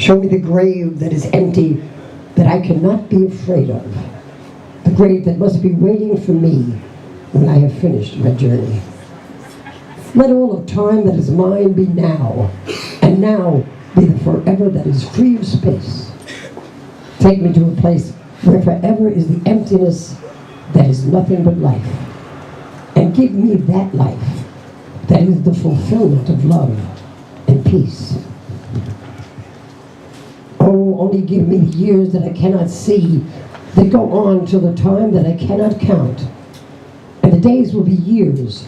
Show me the grave that is empty, that I cannot be afraid of. The grave that must be waiting for me when I have finished my journey. Let all of time that is mine be now, and now be the forever that is free of space. Take me to a place where forever is the emptiness that is nothing but life. And give me that life that is the fulfillment of love and peace. Oh, only give me the years that I cannot see, that go on till the time that I cannot count. And the days will be years,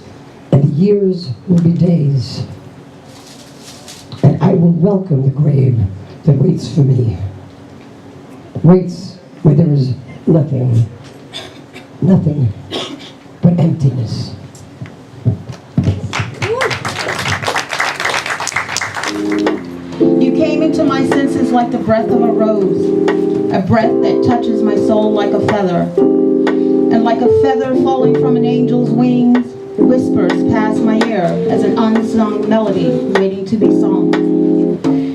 and the years will be days. And I will welcome the grave that waits for me. Waits where there is nothing, nothing but emptiness. You came into my senses like the breath of a rose, a breath that touches my soul like a feather. And like a feather falling from an angel's wings, whispers past my ear as an unsung melody waiting to be sung.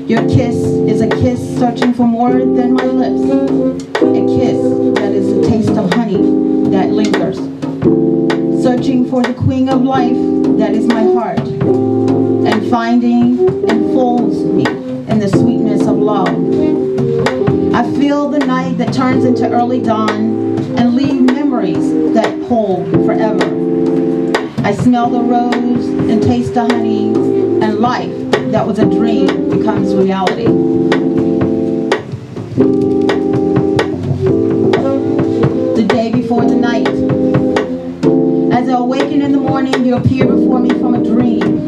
Your kiss is a kiss searching for more than my lips, a kiss that is the taste of honey that lingers, searching for the queen of life that is my heart, and finding enfolds me in the sweetness of love. I feel the night that turns into early dawn and leave memories that hold forever. I smell the rose and taste the honey, and life that was a dream becomes reality. The day before the night. As I awaken in the morning, you appear before me from a dream,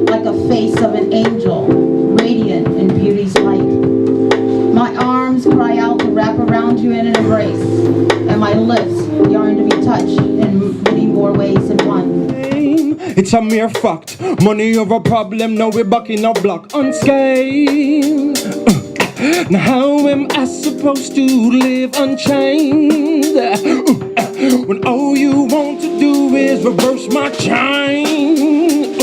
like a face of an angel, radiant in beauty's light. My arms cry out to wrap around you in an embrace, and my lips yearn to be touched in many more ways than one. It's a mere fact. Money over a problem, now we're back in our block unscathed. Now how am I supposed to live unchained when all you want to do is reverse my chain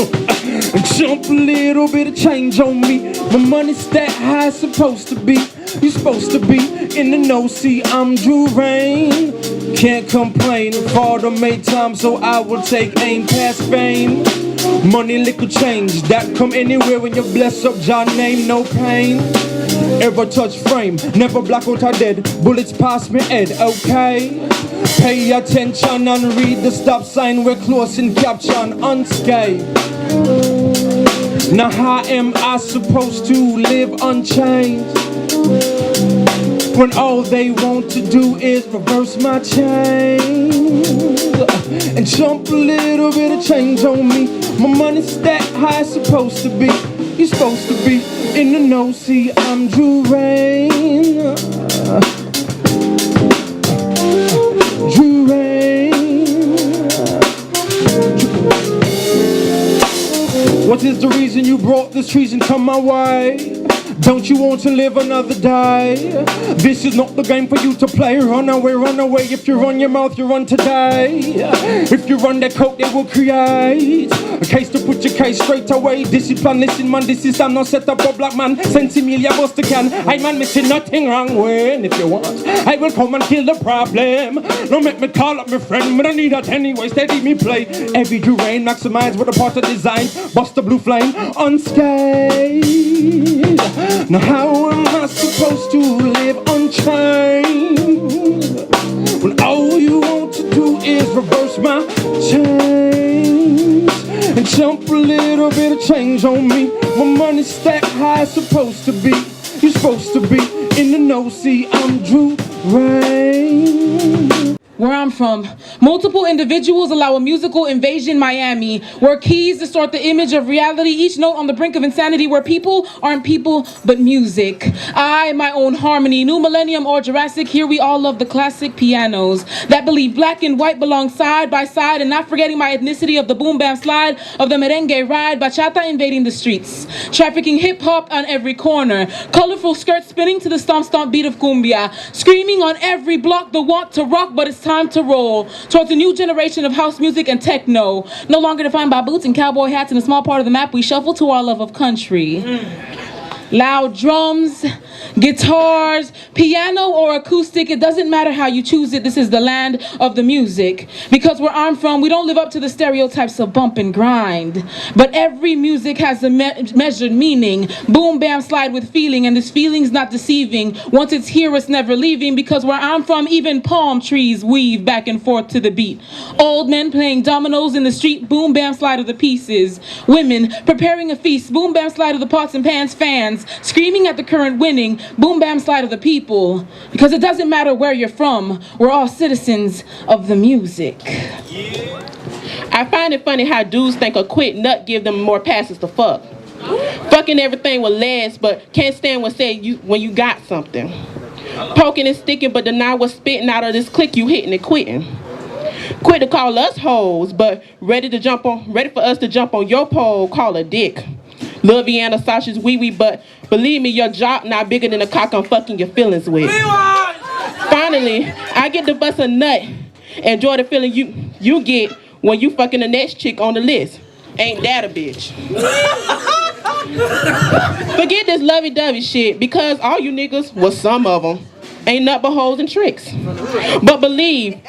and jump a little bit of change on me? My money's that high, supposed to be. You supposed to be in the know, see I'm Drew Rain. Can't complain, father made time, so I will take aim past fame. Money, liquor change, that come anywhere when you bless up John name, no pain. Ever touch frame, never black out or dead, bullets past me head, okay? Pay attention and read the stop sign, we're close in caption, unscathed. Now how am I supposed to live unchanged when all they want to do is reverse my chains and jump a little bit of change on me? My money's that high, supposed to be. You're supposed to be in the know, see I'm Drew Rain. Drew Rain. What is the reason you brought this treason come my way? Don't you want to live another day? This is not the game for you to play. Run away. If you run your mouth, you run today. If you run that coke, they will create a case to put your case straight away. Discipline, listen man, this is I'm not set up for black man. Sensimilia buster can. I man missing nothing wrong when if you want, I will come and kill the problem. Don't make me call up my friend, but I need that anyway. Steady me play. Every terrain maximize with a part of design. Bust the blue flame unscathed. Now how am I supposed to live unchained when all you want to do is reverse my chains and jump a little bit of change on me? My money's stacked high, supposed to be. You're supposed to be in the know, see I'm Drew Rain. Where I'm from, multiple individuals allow a musical invasion Miami, where keys distort the image of reality, each note on the brink of insanity, where people aren't people but music. I, my own harmony, new millennium or Jurassic, here we all love the classic pianos that believe black and white belong side by side, and not forgetting my ethnicity of the boom bam slide, of the merengue ride, bachata invading the streets, trafficking hip hop on every corner, colorful skirts spinning to the stomp stomp beat of cumbia, screaming on every block the want to rock, but it's time to roll towards a new generation of house music and techno. No longer defined by boots and cowboy hats in a small part of the map, we shuffle to our love of country. Loud drums, guitars, piano or acoustic, it doesn't matter how you choose it, this is the land of the music. Because where I'm from, we don't live up to the stereotypes of bump and grind. But every music has a measured meaning. Boom, bam, slide with feeling, and this feeling's not deceiving. Once it's here, it's never leaving, because where I'm from, even palm trees weave back and forth to the beat. Old men playing dominoes in the street, boom, bam, slide of the pieces. Women preparing a feast, boom, bam, slide of the pots and pans, fans screaming at the current winning, boom, bam, slide of the people. Because it doesn't matter where you're from, we're all citizens of the music. I find it funny how dudes think a quick nut give them more passes to fuck. Fucking everything with legs, but can't stand when you got something. Poking and sticking, but deny what's spitting out of this click you hitting and quitting. Quit to call us hoes, but ready for us to jump on your pole, call a dick. Lil Vienna Sasha's wee-wee, but believe me, your job not bigger than the cock I'm fucking your feelings with. Finally, I get to bust a nut. Enjoy the feeling you get when you fucking the next chick on the list. Ain't that a bitch? Forget this lovey-dovey shit, because all you niggas, well, some of them, ain't nothing but hoes and tricks. But believe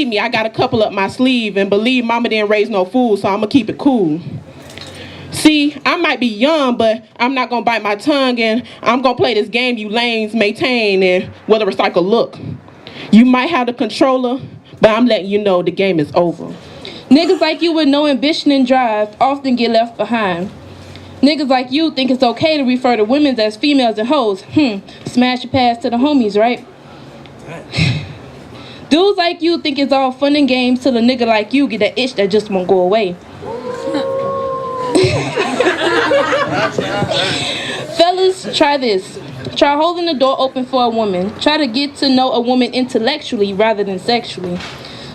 me, I got a couple up my sleeve, and believe mama didn't raise no fool, so I'ma keep it cool. See, I might be young, but I'm not gonna bite my tongue, and I'm gonna play this game you lames maintain and with a recycle look. You might have the controller, but I'm letting you know the game is over. Niggas like you with no ambition and drive often get left behind. Niggas like you think it's okay to refer to women as females and hoes. Smash your pass to the homies, right? Dudes like you think it's all fun and games till a nigga like you get that itch that just won't go away. Fellas, try this. Try holding the door open for a woman. Try to get to know a woman intellectually rather than sexually.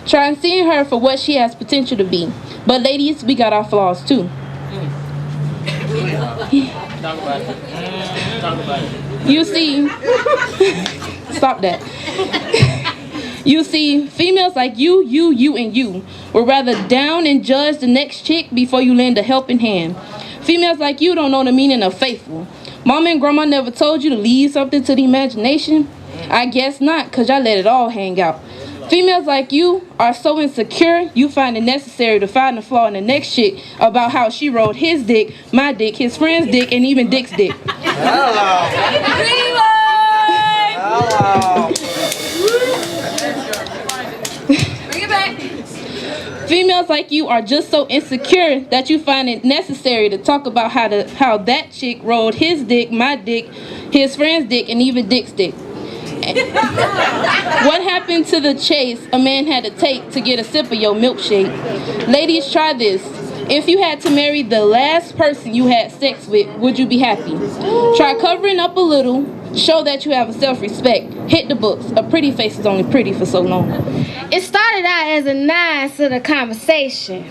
Try seeing her for what she has potential to be. But ladies, we got our flaws too. You see, stop that. You see, females like you, and you would rather down and judge the next chick before you lend a helping hand. Females like you don't know the meaning of faithful. Mama and grandma never told you to leave something to the imagination? I guess not, because y'all let it all hang out. Females like you are so insecure, you find it necessary to find a flaw in the next chick about how she rode his dick, my dick, his friend's dick, and even Dick's dick. Hello. Bring it back. Females like you are just so insecure that you find it necessary to talk about how that chick rode his dick, my dick, his friend's dick, and even Dick's dick. What happened to the chase a man had to take to get a sip of your milkshake? Ladies, try this. If you had to marry the last person you had sex with, would you be happy? Try covering up a little. Show that you have a self-respect. Hit the books. A pretty face is only pretty for so long. It started out as a nice little conversation.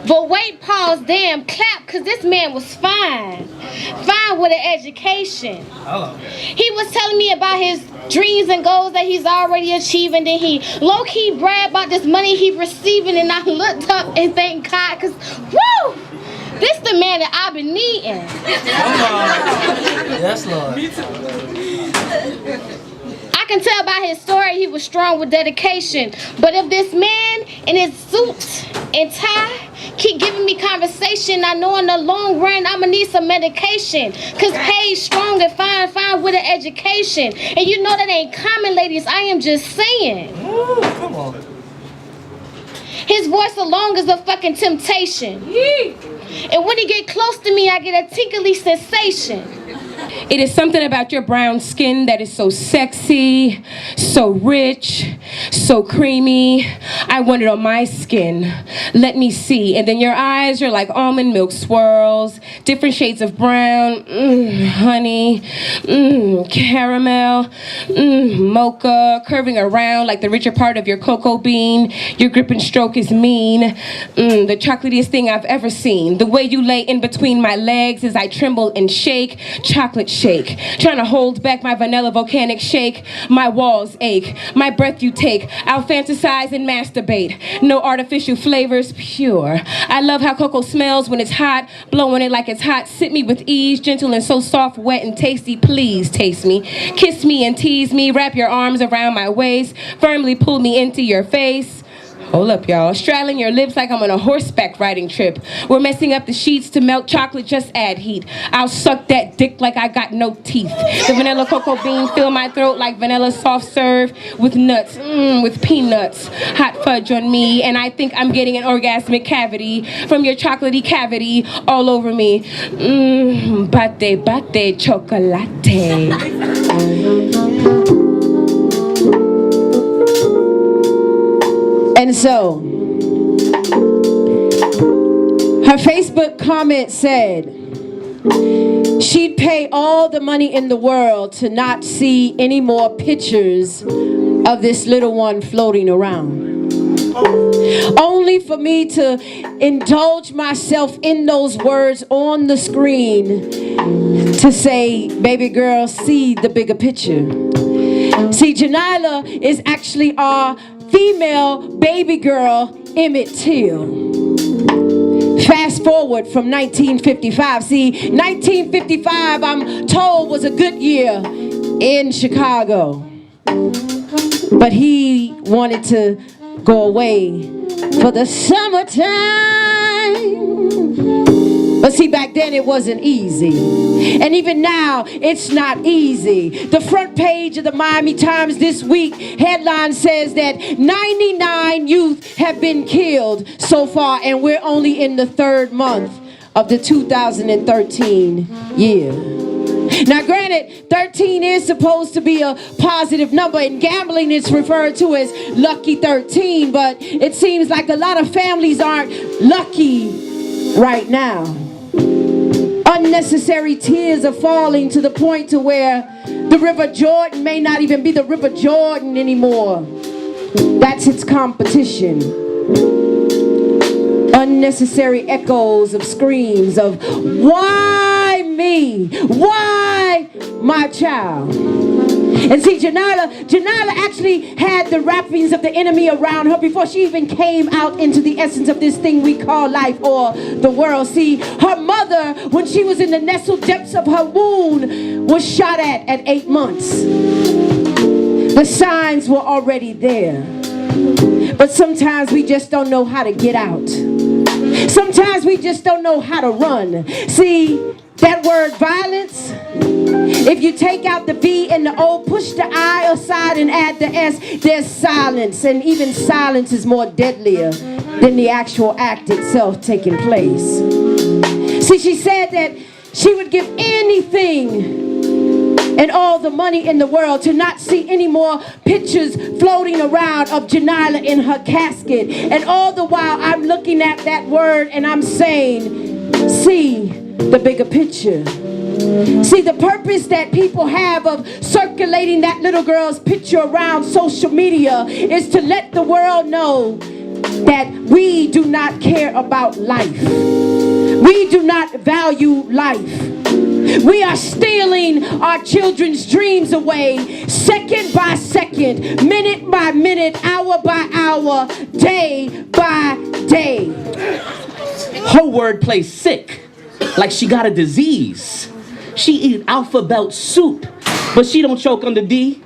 But wait, pause, damn, clap, because this man was fine. Fine with an education. He was telling me about his dreams and goals that he's already achieving. Then he low-key bragged about this money he receiving, and I looked up and thank God, because, woo! This the man that I've been needing. Yes, Lord. I can tell by his story he was strong with dedication. But if this man in his suit and tie keep giving me conversation, I know in the long run I'ma need some medication. Cause Paige strong and fine with an education. And you know that ain't common, ladies, I am just saying. Ooh, come on. His voice alone is a fucking temptation. And when he get close to me, I get a tinkly sensation. It is something about your brown skin that is so sexy, so rich, so creamy. I want it on my skin. Let me see. And then your eyes are like almond milk swirls, different shades of brown, honey, caramel, mocha, curving around like the richer part of your cocoa bean. Your grip and stroke is mean, the chocolatiest thing I've ever seen. The way you lay in between my legs as I tremble and shake, chocolate chocolate shake. Trying to hold back my vanilla volcanic shake. My walls ache. My breath you take. I'll fantasize and masturbate. No artificial flavors, pure. I love how cocoa smells when it's hot. Blowing it like it's hot. Sit me with ease. Gentle and so soft, wet and tasty. Please taste me. Kiss me and tease me. Wrap your arms around my waist. Firmly pull me into your face. Hold up, y'all. Straddling your lips like I'm on a horseback riding trip. We're messing up the sheets to melt chocolate, just add heat. I'll suck that dick like I got no teeth. The vanilla cocoa bean fill my throat like vanilla soft serve with nuts, with peanuts. Hot fudge on me, and I think I'm getting an orgasmic cavity from your chocolatey cavity all over me. Bate chocolate. And so, her Facebook comment said she'd pay all the money in the world to not see any more pictures of this little one floating around. Only for me to indulge myself in those words on the screen to say, baby girl, see the bigger picture. See, Janila is actually our female baby girl, Emmett Till. Fast forward from 1955. See, 1955, I'm told, was a good year in Chicago. But he wanted to go away for the summertime. But see, back then it wasn't easy. And even now, it's not easy. The front page of the Miami Times this week headline says that 99 youth have been killed so far, and we're only in the 3rd month of the 2013 year. Now, granted, 13 is supposed to be a positive number. In gambling, it's referred to as lucky 13, but it seems like a lot of families aren't lucky right now. Unnecessary tears are falling to the point to where the River Jordan may not even be the River Jordan anymore. That's its competition. Unnecessary echoes of screams of, why me? Why my child? And see, Janila actually had the wrappings of the enemy around her before she even came out into the essence of this thing we call life or the world. See, her mother, when she was in the nestled depths of her womb, was shot at 8 months. The signs were already there. But sometimes we just don't know how to get out. Sometimes we just don't know how to run. See, that word violence, if you take out the V and the O, push the I aside and add the S, there's silence. And even silence is more deadlier than the actual act itself taking place. See, she said that she would give anything and all the money in the world to not see any more pictures floating around of Janila in her casket. And all the while I'm looking at that word and I'm saying, see the bigger picture. See, the purpose that people have of circulating that little girl's picture around social media is to let the world know that we do not care about life. We do not value life. We are stealing our children's dreams away, second by second, minute by minute, hour by hour, day by day. Her word plays sick, like she got a disease. She eat alphabet soup, but she don't choke on the D.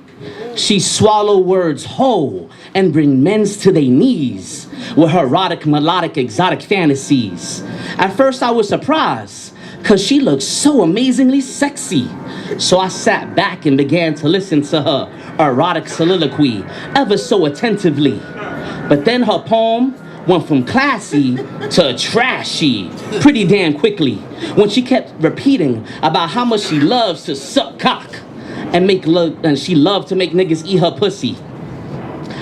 She swallow words whole and bring men's to their knees with her erotic, melodic, exotic fantasies. At first I was surprised, cause she looked so amazingly sexy. So I sat back and began to listen to her erotic soliloquy ever so attentively. But then her poem went from classy to trashy pretty damn quickly when she kept repeating about how much she loves to suck cock and make love, and she loved to make niggas eat her pussy.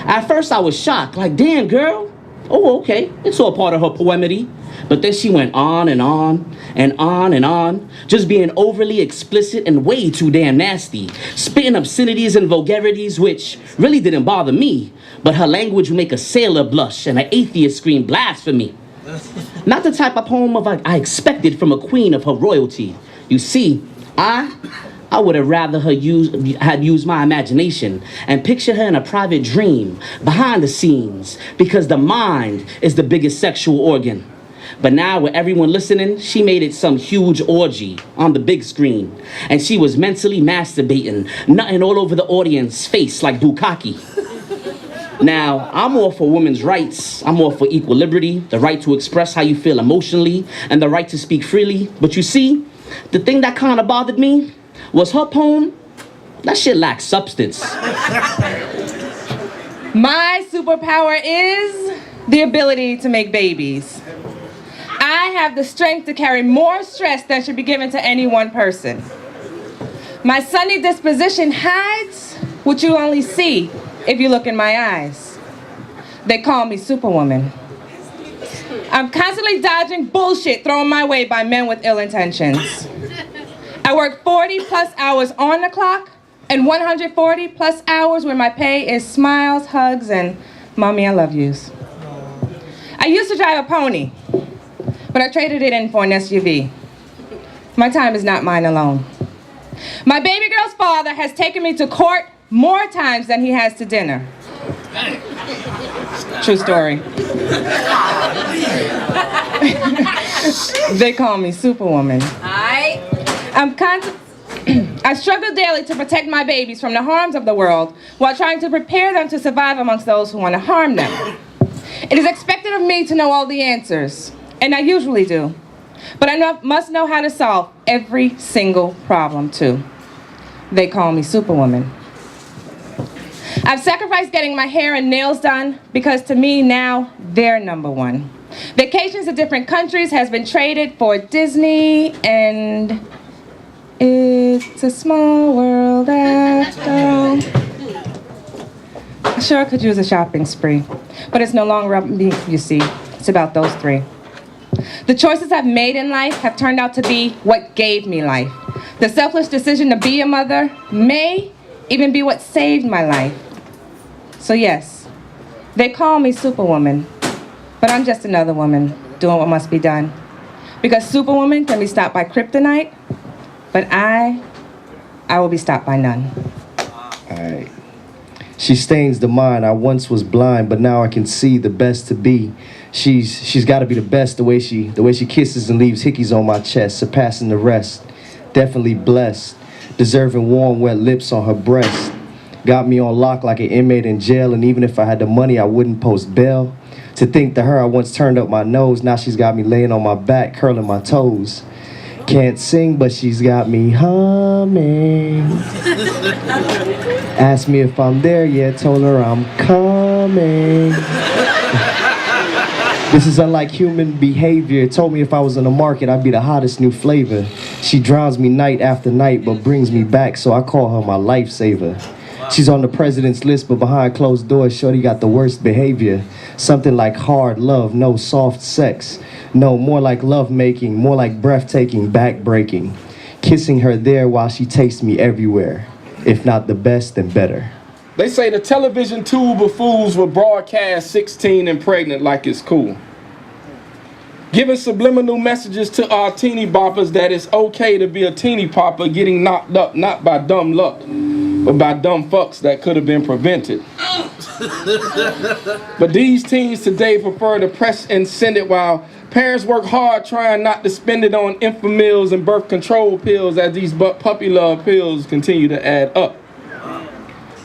At first I was shocked, like, damn girl, oh okay, it's all part of her poemity. But then she went on and on and on and on, just being overly explicit and way too damn nasty, spitting obscenities and vulgarities which really didn't bother me, but her language would make a sailor blush and an atheist scream blasphemy. Not the type of poem I expected from a queen of her royalty. You see, I would have rather had used my imagination and picture her in a private dream behind the scenes, because the mind is the biggest sexual organ. But now with everyone listening, she made it some huge orgy on the big screen, and she was mentally masturbating, nutting all over the audience's face like bukkake. Now, I'm all for women's rights. I'm all for equal liberty, the right to express how you feel emotionally, and the right to speak freely. But you see, the thing that kind of bothered me was her poem. That shit lacks substance. My superpower is the ability to make babies. I have the strength to carry more stress than should be given to any one person. My sunny disposition hides what you only see if you look in my eyes. They call me Superwoman. I'm constantly dodging bullshit thrown my way by men with ill intentions. I work 40 plus hours on the clock and 140 plus hours where my pay is smiles, hugs, and mommy, I love yous. I used to drive a pony, but I traded it in for an SUV. My time is not mine alone. My baby girl's father has taken me to court more times than he has to dinner. True story. They call me Superwoman. I struggle daily to protect my babies from the harms of the world while trying to prepare them to survive amongst those who want to harm them. It is expected of me to know all the answers, and I usually do. But I must know how to solve every single problem, too. They call me Superwoman. I've sacrificed getting my hair and nails done because to me now, they're number one. Vacations to different countries has been traded for Disney and It's a Small World after all. I sure could use a shopping spree, but it's no longer about me, you see. It's about those three. The choices I've made in life have turned out to be what gave me life. The selfless decision to be a mother may even be what saved my life. So yes, they call me Superwoman, but I'm just another woman doing what must be done. Because Superwoman can be stopped by kryptonite, but I will be stopped by none. All right. She stains the mind. I once was blind, but now I can see the best to be. She's got to be the best. The way she kisses and leaves hickeys on my chest, surpassing the rest. Definitely blessed, deserving warm, wet lips on her breast. Got me on lock like an inmate in jail, and even if I had the money, I wouldn't post bail. To think to her, I once turned up my nose. Now she's got me laying on my back, curling my toes. Can't sing, but she's got me humming. Asked me if I'm there yet, told her I'm coming. This is unlike human behavior. Told me if I was in the market, I'd be the hottest new flavor. She drowns me night after night, but brings me back, so I call her my lifesaver. She's on the president's list, but behind closed doors, shorty got the worst behavior. Something like hard love, no soft sex. No, more like lovemaking, more like breathtaking, back-breaking. Kissing her there while she takes me everywhere. If not the best, then better. They say the television tube of fools will broadcast 16 and pregnant like it's cool. Giving subliminal messages to our teeny boppers that it's okay to be a teeny popper getting knocked up not by dumb luck, but by dumb fucks that could have been prevented. But these teens today prefer to press and send it while parents work hard trying not to spend it on infamils and birth control pills as these puppy love pills continue to add up.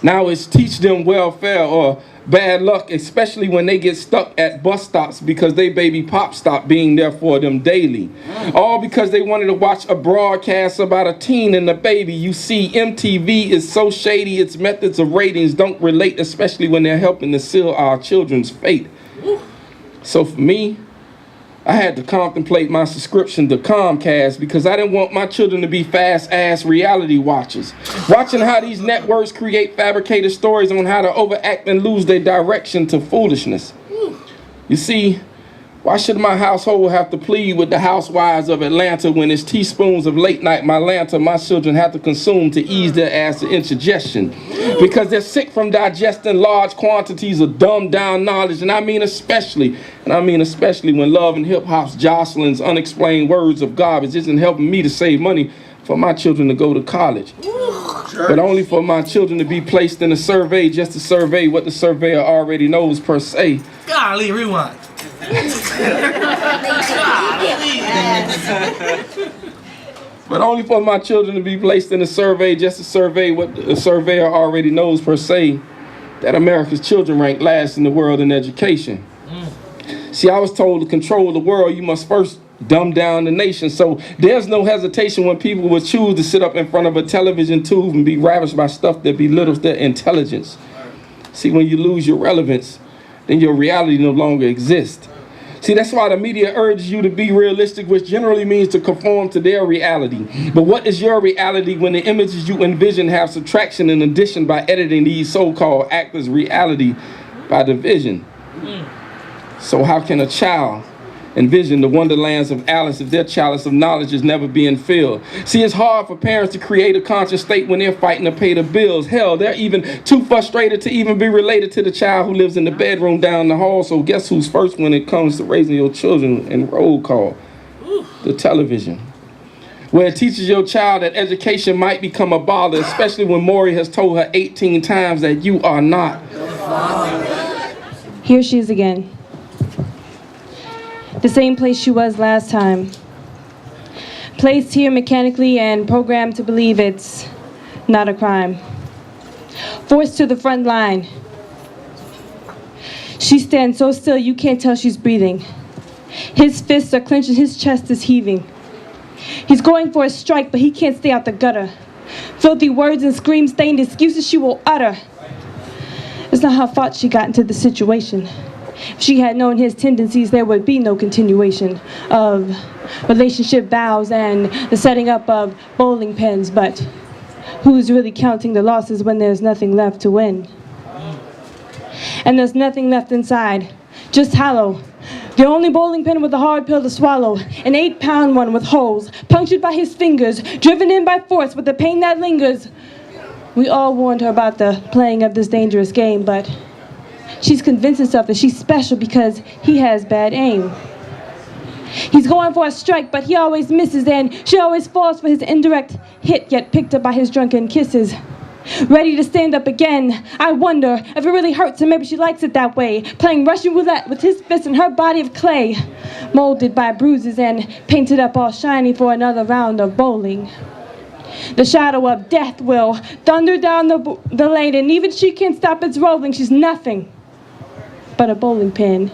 Now it's teach them welfare or bad luck, especially when they get stuck at bus stops because they baby pop stopped being there for them daily. All because they wanted to watch a broadcast about a teen and a baby. You see, MTV is so shady, its methods of ratings don't relate, especially when they're helping to seal our children's fate. So for me, I had to contemplate my subscription to Comcast because I didn't want my children to be fast-ass reality watchers. Watching how these networks create fabricated stories on how to overact and lose their direction to foolishness. You see, why should my household have to plead with the housewives of Atlanta when it's teaspoons of late-night Mylanta my children have to consume to ease their ass of indigestion? Because they're sick from digesting large quantities of dumbed-down knowledge, and I mean especially when love and hip-hop's Jocelyn's unexplained words of garbage isn't helping me to save money, for my children to go to college, but only for my children to be placed in a survey just to survey what the surveyor already knows per se. Golly, rewind. But only for my children to be placed in a survey just to survey what the surveyor already knows per se, that America's children rank last in the world in education. See, I was told to control the world, you must first dumb down the nation. So there's no hesitation when people would choose to sit up in front of a television tube and be ravished by stuff that belittles their intelligence. See, when you lose your relevance, then your reality no longer exists. See, that's why the media urges you to be realistic, which generally means to conform to their reality. But what is your reality when the images you envision have subtraction and addition by editing these so-called actors' reality by division? So how can a child envision the wonderlands of Alice if their chalice of knowledge is never being filled? See, it's hard for parents to create a conscious state when they're fighting to pay the bills. Hell, they're even too frustrated to even be related to the child who lives in the bedroom down the hall. So guess who's first when it comes to raising your children in roll call? The television. Where it teaches your child that education might become a bother, especially when Maury has told her 18 times that you are not. Here she is again. The same place she was last time. Placed here mechanically and programmed to believe it's not a crime. Forced to the front line. She stands so still you can't tell she's breathing. His fists are clenched and his chest is heaving. He's going for a strike, but he can't stay out the gutter. Filthy words and scream-stained excuses she will utter. It's not her fault she got into the situation. If she had known his tendencies, there would be no continuation of relationship vows and the setting up of bowling pins. But who's really counting the losses when there's nothing left to win? And there's nothing left inside, just hollow. The only bowling pin with a hard pill to swallow, an 8-pound one with holes, punctured by his fingers, driven in by force with the pain that lingers. We all warned her about the playing of this dangerous game, but she's convinced herself that she's special because he has bad aim. He's going for a strike, but he always misses, and she always falls for his indirect hit, yet picked up by his drunken kisses. Ready to stand up again, I wonder if it really hurts her. Maybe she likes it that way, playing Russian roulette with his fist and her body of clay, molded by bruises and painted up all shiny for another round of bowling. The shadow of death will thunder down the lane, and even she can't stop its rolling. She's nothing but a bowling pin.